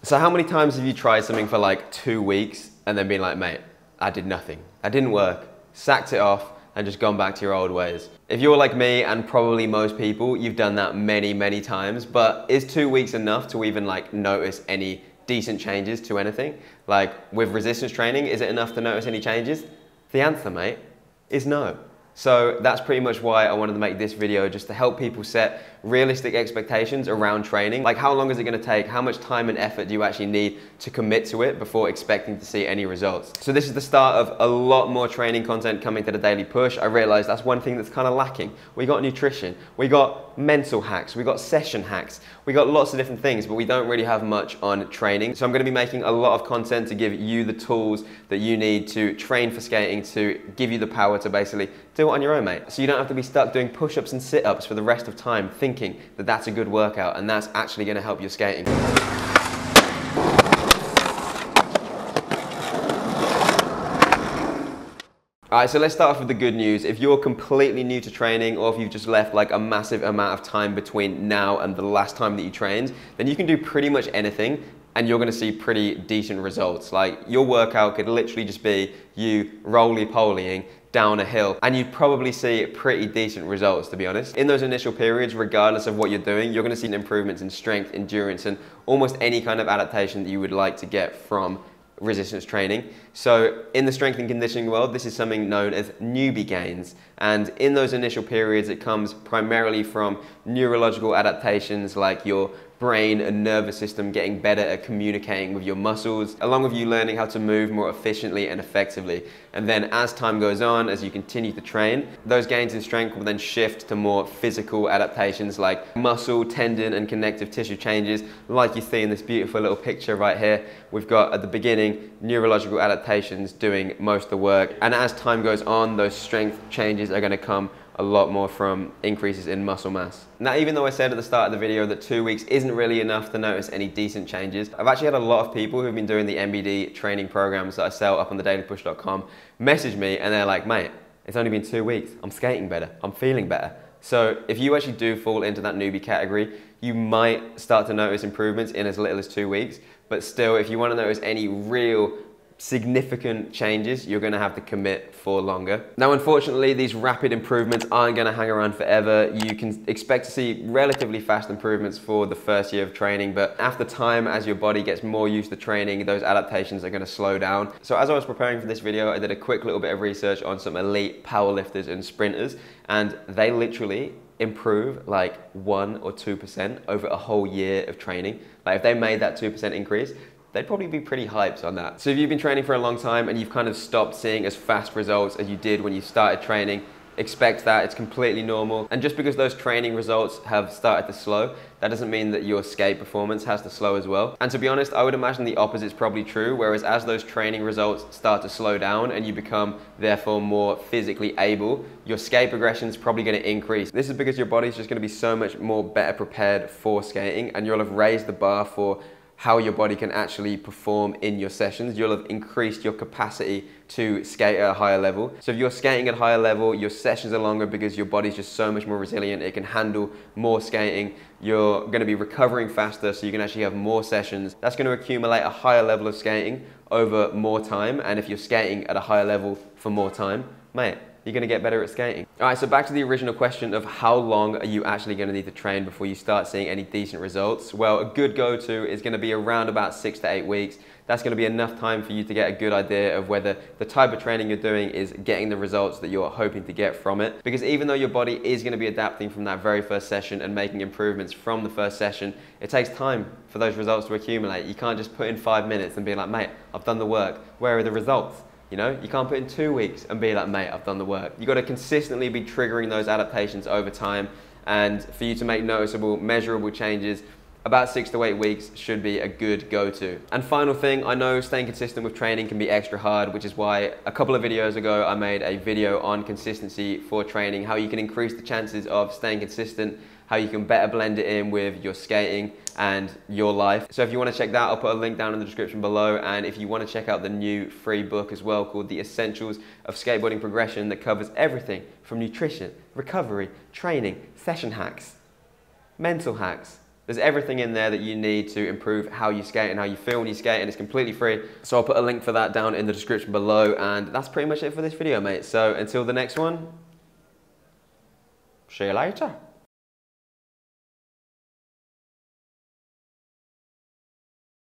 So how many times have you tried something for like 2 weeks and then been like, mate, I did nothing. That didn't work. Sacked it off and just gone back to your old ways. If you're like me and probably most people, you've done that many, many times, but is 2 weeks enough to even like notice any decent changes to anything? Like with resistance training, is it enough to notice any changes? The answer, mate, is no. So that's pretty much why I wanted to make this video, just to help people set realistic expectations around training. Like how long is it going to take? How much time and effort do you actually need to commit to it before expecting to see any results? So this is the start of a lot more training content coming to the Daily Push. I realized that's one thing that's kind of lacking. We got nutrition, we got mental hacks, we got session hacks, we got lots of different things, but we don't really have much on training. So I'm going to be making a lot of content to give you the tools that you need to train for skating, to give you the power to basically do it on your own, mate. So you don't have to be stuck doing push-ups and sit-ups for the rest of time thinking that that's a good workout and that's actually going to help your skating. Alright, so let's start off with the good news. If you're completely new to training, or if you've just left like a massive amount of time between now and the last time that you trained, then you can do pretty much anything and you're going to see pretty decent results. Like your workout could literally just be you roly-polying down a hill and you'd probably see pretty decent results, to be honest. In those initial periods, regardless of what you're doing, you're going to see improvements in strength, endurance, and almost any kind of adaptation that you would like to get from resistance training. So in the strength and conditioning world, this is something known as newbie gains. And in those initial periods, it comes primarily from neurological adaptations like your brain and nervous system getting better at communicating with your muscles, along with you learning how to move more efficiently and effectively. And then as time goes on, as you continue to train, those gains in strength will then shift to more physical adaptations like muscle, tendon, and connective tissue changes, like you see in this beautiful little picture right here. We've got at the beginning neurological adaptations doing most of the work, and as time goes on, those strength changes are going to come a lot more from increases in muscle mass. Now, even though I said at the start of the video that 2 weeks isn't really enough to notice any decent changes, I've actually had a lot of people who've been doing the MBD training programs that I sell up on thedailypush.com message me and they're like, mate, it's only been 2 weeks. I'm skating better. I'm feeling better. So if you actually do fall into that newbie category, you might start to notice improvements in as little as 2 weeks, but still, if you want to notice any real significant changes, you're going to have to commit for longer. Now, unfortunately, these rapid improvements aren't going to hang around forever. You can expect to see relatively fast improvements for the first year of training, but after time, as your body gets more used to training, those adaptations are going to slow down. So as I was preparing for this video, I did a quick little bit of research on some elite powerlifters and sprinters, and they literally improve like 1 or 2% over a whole year of training. Like if they made that 2% increase, they'd probably be pretty hyped on that. So if you've been training for a long time and you've kind of stopped seeing as fast results as you did when you started training, expect that. It's completely normal. And just because those training results have started to slow, that doesn't mean that your skate performance has to slow as well. And to be honest, I would imagine the opposite is probably true, whereas as those training results start to slow down and you become therefore more physically able, your skate progression is probably going to increase. This is because your body's just going to be so much more better prepared for skating, and you'll have raised the bar for how your body can actually perform in your sessions. You'll have increased your capacity to skate at a higher level. So if you're skating at a higher level, your sessions are longer because your body's just so much more resilient. It can handle more skating. You're going to be recovering faster, so you can actually have more sessions. That's going to accumulate a higher level of skating over more time. And if you're skating at a higher level for more time, mate, you're going to get better at skating. All right, so back to the original question of how long are you actually going to need to train before you start seeing any decent results? Well, a good go-to is going to be around about 6 to 8 weeks. That's going to be enough time for you to get a good idea of whether the type of training you're doing is getting the results that you're hoping to get from it. Because even though your body is going to be adapting from that very first session and making improvements from the first session, it takes time for those results to accumulate. You can't just put in 5 minutes and be like, mate, I've done the work. Where are the results? You know, you can't put in 2 weeks and be like, mate, I've done the work. You've got to consistently be triggering those adaptations over time, and for you to make noticeable, measurable changes, about 6 to 8 weeks should be a good go-to. And final thing, I know staying consistent with training can be extra hard, which is why a couple of videos ago I made a video on consistency for training, how you can increase the chances of staying consistent, how you can better blend it in with your skating and your life. So if you want to check that, I'll put a link down in the description below. And if you want to check out the new free book as well, called The Essentials of Skateboarding Progression, that covers everything from nutrition, recovery, training, session hacks, mental hacks, There's everything in there that you need to improve how you skate and how you feel when you skate, and it's completely free. So I'll put a link for that down in the description below, and that's pretty much it for this video, mate. So until the next one, see you later.